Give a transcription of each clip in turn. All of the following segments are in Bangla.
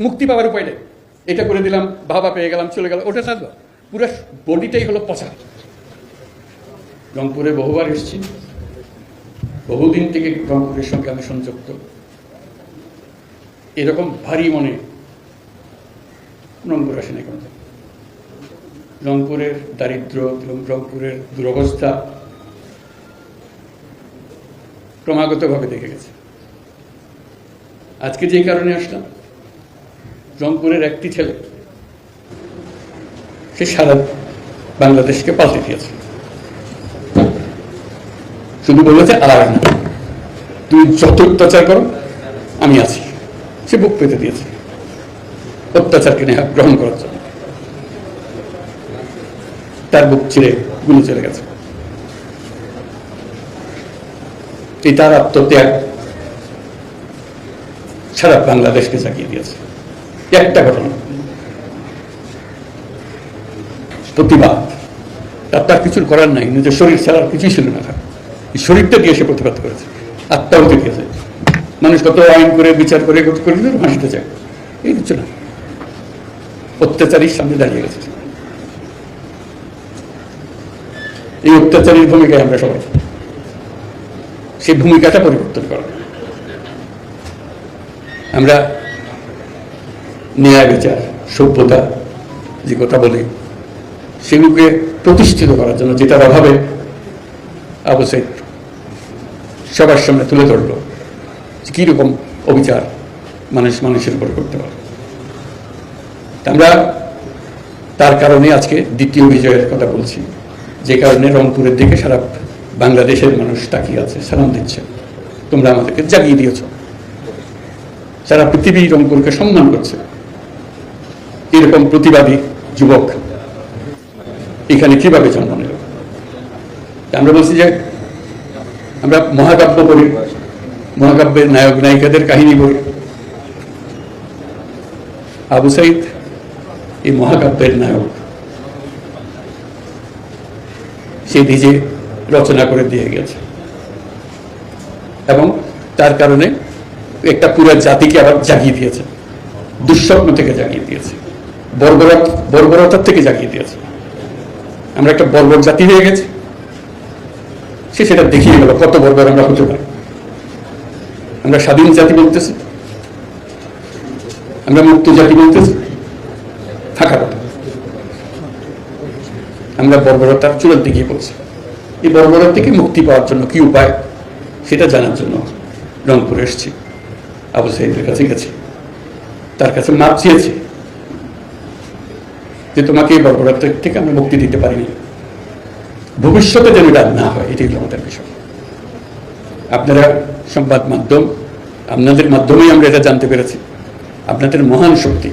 মুক্তি পাওয়ার উপায় নেই, এটা করে দিলাম, বাবা পেয়ে গেলাম, চলে গেল, ওটা থাকলো, পুরো বডিটাই হলো পচা। রংপুরে বহুবার এসেছি, বহুদিন থেকে রংপুরের সঙ্গে আমি সংযুক্ত। এরকম ভারী মনে রংপুর আসে না কোনো। রংপুরের দারিদ্র, রংপুরের দুরবস্থা ক্রমাগতভাবে দেখে গেছে। আজকে যে কারণে আসলাম, রংপুরের একটি ছেলে সে সারা বাংলাদেশকে পাল্টে দিয়েছে। শুধু বলেছে আর না, তুই যত অত্যাচার করো আমি আছি। সে বুক পেতে দিয়েছে অত্যাচারকে গ্রহণ করার জন্য। তার বুক ছিঁড়ে গুলি চলে গেছে। এই তার আত্মত্যাগ সারা বাংলাদেশকে জাগিয়ে দিয়েছে। একটা ঘটনা, প্রতিবাদ, তার কিছুর করার নাই, নিজের শরীর ছাড়া কিছুই ছিল না। এই শরীরটা দিয়ে সে প্রতিবাদ করেছে, আত্মাহুতি দিয়েছে। মানুষ কত আইন করে বিচার করে হাসিতে চায়, এই কিছু না, অত্যাচারীর সামনে দাঁড়িয়ে গেছে। এই অত্যাচারীর ভূমিকায় আমরা সবাই, সেই ভূমিকাটা পরিবর্তন করা। আমরা ন্যায় বিচার, সভ্যতা যে কথা বলি, সেগুলোকে প্রতিষ্ঠিত করার জন্য, যেটার অভাবে আবু সাইদ সবার সামনে তুলে ধরলো কিরকম অবিচার মানুষের উপর করতে পারে। আমরা তার কারণে আজকে দ্বিতীয় বিজয়ের কথা বলছি, যে কারণে রংপুরের দিকে সারা বাংলাদেশের মানুষ তাকিয়ে আছে, সালাম দিচ্ছে। তোমরা আমাদেরকে জাগিয়ে দিয়েছ, সারা পৃথিবী রংপুরকে সম্মান করছে। এরকম প্রতিবাদী যুবক এখানে কিভাবে জন্ম নিল? আমরা বলছি যে আমরা মহাকাব্য পড়ি, মহাকাব্যের নায়ক নায়িকাদের কাহিনী বলি। আবু সাইদ এই মহাকাব্যের নায়ক, সে নিজে রচনা করে দিয়ে গেছে এবং তার কারণে একটা পুরো জাতিকে আবার জাগিয়ে দিয়েছে, দুঃস্বপ্ন থেকে জাগিয়ে দিয়েছে, বর্বরতার থেকে জাগিয়ে দিয়েছে। আমরা একটা বর্বর জাতি হয়ে গেছি, সে সেটা দেখিয়ে গেল কত বর্বর আমরা হতে পারি। আমরা স্বাধীন জাতি বলতেছি, আমরা মুক্ত জাতি বলতেছি, থাকা কথা। আমরা বর্বরতার চূড়ান্তে গিয়ে পড়ছি। এই বর্বরতা থেকে মুক্তি পাওয়ার জন্য কি উপায়, সেটা জানার জন্য রংপুরে এসেছি। আবু সাইদের কাছে গেছি, তার কাছে মাপ চেয়েছি যে তোমাকে এই বর্বরতা থেকে আমরা মুক্তি দিতে পারিনি, ভবিষ্যতে যেন এটা না হয়, এটাই হলো আমাদের বিষয়। আপনারা সংবাদ মাধ্যম, আপনাদের মাধ্যমেই আমরা এটা জানতে পেরেছি, আপনাদের মহান শক্তি।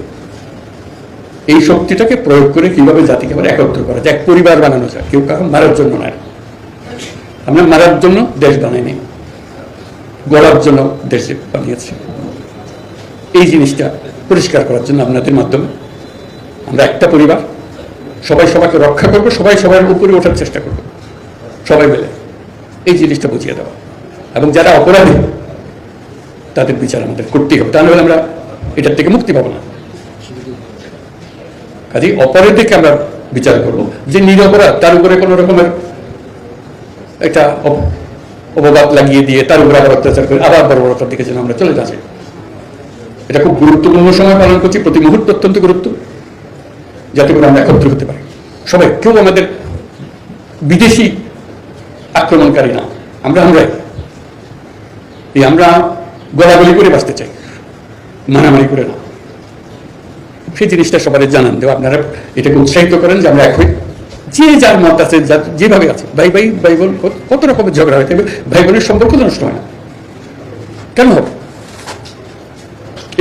এই শক্তিটাকে প্রয়োগ করে কিভাবে জাতিকে আবার একত্র করা যায়, এক পরিবার বানানো যায়। কেউ কারণ মারার জন্য নয়, আমরা মারার জন্য দেশ বানাইনি, গড়ার জন্য দেশ বানিয়েছি। এই জিনিসটা পরিষ্কার করার জন্য আপনাদের মাধ্যমে আমরা একটা পরিবার, সবাই সবাইকে রক্ষা করবো, সবাই সবার উপরে ওঠার চেষ্টা করবো, সবাই মিলে এই জিনিসটা বুঝিয়ে দেওয়া। এবং যারা অপরাধী তাদের বিচার আমাদের করতেই হবে, তাহলে আমরা এটার থেকে মুক্তি পাবো না। কাজেই অপরাধীকে আমরা বিচার করবো, যে নিরপরাধ তার উপরে কোনো রকমের একটা অপবাদ লাগিয়ে দিয়ে তার উপরে আবার অত্যাচার করে আবার বর্বরতার দিকে যেন আমরা চলে যাচ্ছি। এটা খুব গুরুত্বপূর্ণ সময় পালন করছি, প্রতি মুহূর্ত অত্যন্ত গুরুত্ব, যাতে করে আমরা একত্র হতে পারি সবাই। কেউ আমাদের বিদেশি আক্রমণকারী না, আমরাই। এই আমরা গলাগলি করে বাঁচতে চাই, মারামারি করে না। সেই জিনিসটা সবাই জানান দেওয়া, আপনারা এটাকে উৎসাহিত করেন যে আমরা এক হই, যে যার মত আছে, যেভাবে আছে। ভাই ভাই ভাই বোন কত রকমের ঝগড়া হয়, ভাই বোনের সম্পর্ক তো নষ্ট হয় না, কেন হবে?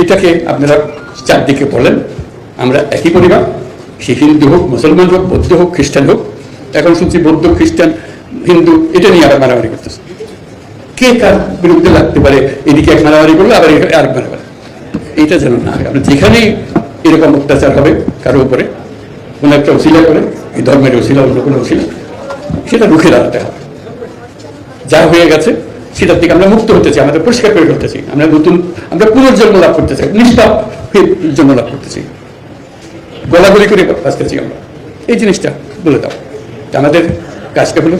এটাকে আপনারা চারদিকে বলেন আমরা একই পরিবার, সে হিন্দু হোক, মুসলমান হোক, বৌদ্ধ হোক, খ্রিস্টান হোক। এখন শুনছি বৌদ্ধ, খ্রিস্টান, হিন্দু এটা নিয়ে আবার মারামারি করতেছে। কে কার বিরুদ্ধে লাগতে পারে, এদিকে এক মারামারি করলে আবার আরেক মারামারি। এটা যেন না হয়। আমরা যেখানেই এরকম অত্যাচার হবে কারো উপরে, কোনো একটা অশিলা করে, এই ধর্মের অশিলা, অন্য কোনো অশিলা, সেটা রুখে দাঁড়াতে হবে। যা হয়ে গেছে সেটার থেকে আমরা মুক্ত হতে চাই, আমাদের পরিষ্কার করে ফেলতে চাই, আমরা পুনর্জন্ম লাভ করতে চাই, নিষ্পাপ জন্য লাভ করতেছি, গোলাগুলি করে বাঁচতেছি আমরা। এই জিনিসটা বলে দাও। আমাদের কাজটা হলো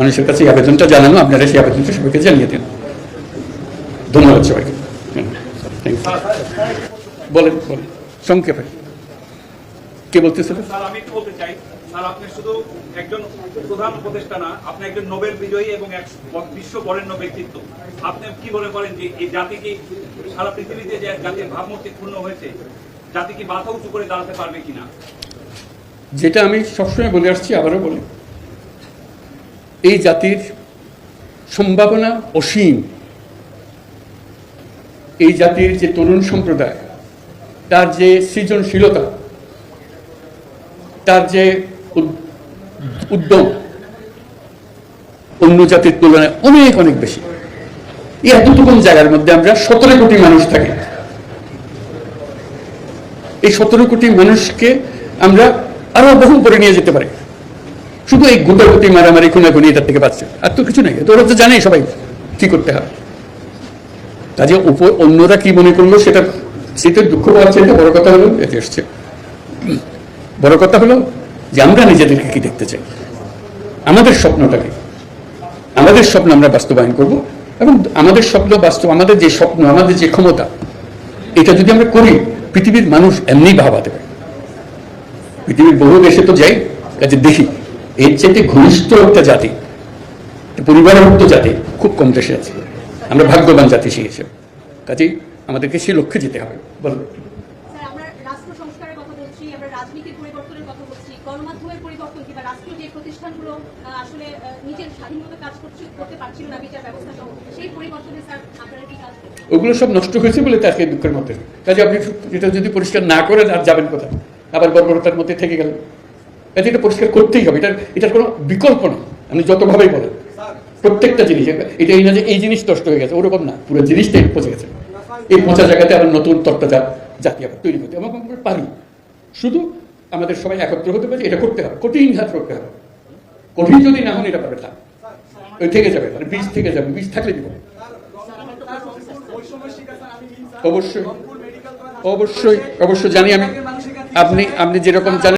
মানুষের কাছে এই আবেদনটা জানানো, আপনারা সেই আবেদনটা সবাইকে জানিয়ে দিন। ধন্যবাদ সবাইকে। বলেন বলেন সংক্ষেপে কে বলতেছিলেন? স্যার আমি একটু বলতে চাই, স্যার আপনি শুধু একজন প্রধান উপদেষ্টা না, আপনি একজন নোবেল বিজয়ী এবং এক বিশ্ব বরেণ্য ব্যক্তিত্ব। আপনি কি মনে করেন যে এই জাতি কি সারা পৃথিবীতে যে জাতির ভাবমূর্তি ক্ষুণ্ণ হয়েছে, জাতি কি মাথা উঁচু করে দাঁড়াতে পারবে কিনা? যেটা আমি সবসময় বলে আসছি, আবারও বলি, এই জাতির সম্ভাবনা অসীম। এই জাতির যে তরুণ সম্প্রদায়, তার যে সৃজনশীলতা, তার যে উদ্যম অন্য জাতির তুলনায় অনেক অনেক বেশি। এই এতটুকু জায়গার মধ্যে আমরা 17 কোটি মানুষ থাকি। এই 17 কোটি মানুষকে আমরা আরো বহু করে নিয়ে যেতে পারি। শুধু এই গুটাগুটি মারামারি খুনাখুনি এটার থেকে পাচ্ছে, আর তো কিছু নেই। ওরা তো জানেই সবাই কি করতে হবে। কাজে অন্যরা কি মনে করলো সেটা দুঃখ পাচ্ছে। এটা বড় কথা হলো, এতে এসছে বড় কথা হলো যে আমরা নিজেদেরকে কি দেখতে চাই, আমাদের স্বপ্নটাকে, আমাদের স্বপ্ন আমরা বাস্তবায়ন করব। এবং আমাদের স্বপ্ন বাস্তব, আমাদের যে স্বপ্ন, আমাদের যে ক্ষমতা, এটা যদি আমরা করি, পৃথিবীর মানুষ এমনি ভাবা দেবে। পৃথিবীর বহু দেশে তো যাই, কাজে দেখি এর চাইতে ঘনিষ্ঠ একটা জাতি, পরিবারভুক্ত জাতি খুব কম দেশে আছে। আমরা ভাগ্যবান জাতি সেই হিসেবে। কাজেই আমাদেরকে সেই লক্ষ্যে যেতে হবে। বলুন। আমরা রাষ্ট্র সংস্কারের কথা বলছি, আমরা রাজনীতির পরিবর্তনের কথা বলছি, গণমাধ্যমের পরিবর্তন কিংবা রাষ্ট্রীয় যে প্রতিষ্ঠানগুলো আসলে নিজের স্বাধীনভাবে কাজ করতে পারছিল না, বিচার ব্যবস্থা সহ, সেই পরিবর্তনে স্যার আপনারা কি কাজ করছেন? ওগুলো সব নষ্ট হয়েছে বলে তাকে দুঃখের মধ্যে। কাজে আপনি এটা যদি পরিষ্কার না করেন আর যাবেন কোথায়? আবার বর্বরতার মধ্যে থেকে গেলেন। কাজে এটা পরিষ্কার করতেই হবে। এটার কোনো বিকল্প নেই। আপনি যতভাবেই বলেন, প্রত্যেকটা জিনিস, এটা এই না যে এই জিনিস নষ্ট হয়ে গেছে, ওরকম না, পুরো জিনিসটাই পচে গেছে। এই পচা জায়গাতে আবার নতুন তত্ত্বটা জাতি আবার তৈরি করতে এবং আমরা পারি। শুধু আমাদের সবাই একত্র হতে পারে, এটা করতে হবে, কঠিন হাত করতে হবে। কঠিন যদি না হন এটা পাবে না, ওই থেকে যাবে, মানে বীজ থেকে যাবে, বীজ থাকলে দিব। অবশ্যই অবশ্যই অবশ্যই জানি আমি, আপনি যেরকম জানেন